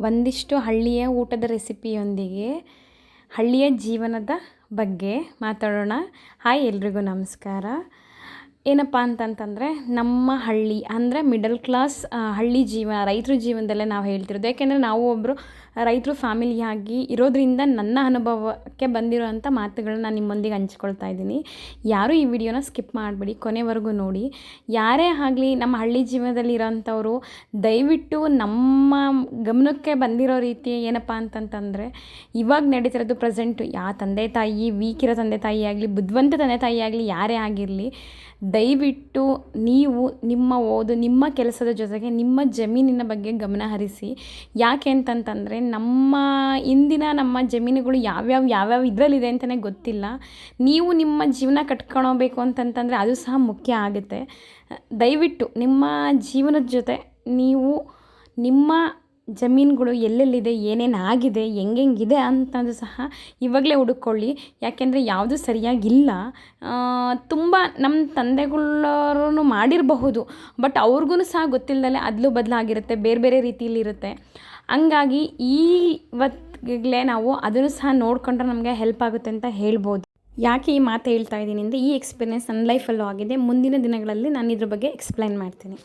ಒಂದಿಷ್ಟು ಹಳ್ಳಿಯ ಊಟದ ರೆಸಿಪಿಯೊಂದಿಗೆ ಹಳ್ಳಿಯ ಜೀವನದ ಬಗ್ಗೆ ಮಾತಾಡೋಣ. ಹಾಯ್ ಎಲ್ರಿಗೂ ನಮಸ್ಕಾರ. ಏನಪ್ಪ ಅಂತಂತಂದರೆ ನಮ್ಮ ಹಳ್ಳಿ ಅಂದರೆ ಮಿಡಲ್ ಕ್ಲಾಸ್ ಹಳ್ಳಿ ಜೀವನ, ರೈತರ ಜೀವನದಲ್ಲೇ ನಾವು ಹೇಳ್ತಿರೋದು. ಯಾಕೆಂದರೆ ನಾವು ಒಬ್ಬರು ರೈತರು ಫ್ಯಾಮಿಲಿಯಾಗಿ ಇರೋದ್ರಿಂದ ನನ್ನ ಅನುಭವಕ್ಕೆ ಬಂದಿರೋವಂಥ ಮಾತುಗಳನ್ನ ನಾನು ನಿಮ್ಮೊಂದಿಗೆ ಹಂಚ್ಕೊಳ್ತಾ ಇದ್ದೀನಿ. ಯಾರೂ ಈ ವಿಡಿಯೋನ ಸ್ಕಿಪ್ ಮಾಡಬೇಡಿ, ಕೊನೆವರೆಗೂ ನೋಡಿ. ಯಾರೇ ಆಗಲಿ ನಮ್ಮ ಹಳ್ಳಿ ಜೀವನದಲ್ಲಿ ಇರೋಂಥವ್ರು ದಯವಿಟ್ಟು ನಮ್ಮ ಗಮನಕ್ಕೆ ಬಂದಿರೋ ರೀತಿ ಏನಪ್ಪ ಅಂತಂತಂದರೆ, ಇವಾಗ ನಡೀತಿರೋದು ಪ್ರೆಸೆಂಟು ತಂದೆ ತಾಯಿ ವೀಕ್ ಇರೋ ತಂದೆ ತಾಯಿ ಆಗಲಿ, ಬುದ್ಧಿವಂತ ತಂದೆ ತಾಯಿ ಆಗಲಿ, ಯಾರೇ ಆಗಿರಲಿ, ದಯವಿಟ್ಟು ನೀವು ನಿಮ್ಮ ಓದು, ನಿಮ್ಮ ಕೆಲಸದ ಜೊತೆಗೆ ನಿಮ್ಮ ಜಮೀನಿನ ಬಗ್ಗೆ ಗಮನ ಹರಿಸಿ. ಯಾಕೆ ಅಂತಂತಂದರೆ ನಮ್ಮ ಜಮೀನುಗಳು ಯಾವ್ಯಾವ ಇದರಲ್ಲಿದೆ ಅಂತಲೇ ಗೊತ್ತಿಲ್ಲ. ನೀವು ನಿಮ್ಮ ಜೀವನ ಕಟ್ಕೊಳ್ಬೇಕು ಅಂತಂತಂದರೆ ಅದು ಸಹ ಮುಖ್ಯ ಆಗುತ್ತೆ. ದಯವಿಟ್ಟು ನಿಮ್ಮ ಜೀವನದ ಜೊತೆ ನೀವು ನಿಮ್ಮ ಜಮೀನುಗಳು ಎಲ್ಲೆಲ್ಲಿದೆ, ಏನೇನು ಆಗಿದೆ, ಹೆಂಗಿದೆ ಅಂತಂದು ಸಹ ಇವಾಗಲೇ ಹುಡುಕೊಳ್ಳಿ. ಯಾಕೆಂದರೆ ಯಾವುದೂ ಸರಿಯಾಗಿಲ್ಲ. ತುಂಬ ನಮ್ಮ ತಂದೆಗಳವರು ಮಾಡಿರಬಹುದು, ಬಟ್ ಅವ್ರಿಗೂ ಸಹ ಗೊತ್ತಿಲ್ಲದಲೇ ಅದಲು ಬದಲಾಗಿರುತ್ತೆ, ಬೇರೆ ಬೇರೆ ರೀತಿಯಲ್ಲಿರುತ್ತೆ. ಹಂಗಾಗಿ ಇವತ್ತಿಗಲೇ ನಾವು ಅದನ್ನು ಸಹ ನೋಡಿಕೊಂಡ್ರೆ ನಮಗೆ ಹೆಲ್ಪ್ ಆಗುತ್ತೆ ಅಂತ ಹೇಳ್ಬೋದು. ಯಾಕೆ ಈ ಮಾತು ಹೇಳ್ತಾ ಇದ್ದೀನಿ ಅಂದರೆ, ಈ ಎಕ್ಸ್ಪೀರಿಯೆನ್ಸ್ ನನ್ನ ಲೈಫಲ್ಲೂ ಆಗಿದೆ. ಮುಂದಿನ ದಿನಗಳಲ್ಲಿ ನಾನು ಇದ್ರ ಬಗ್ಗೆ ಎಕ್ಸ್ಪ್ಲೈನ್ ಮಾಡ್ತೀನಿ.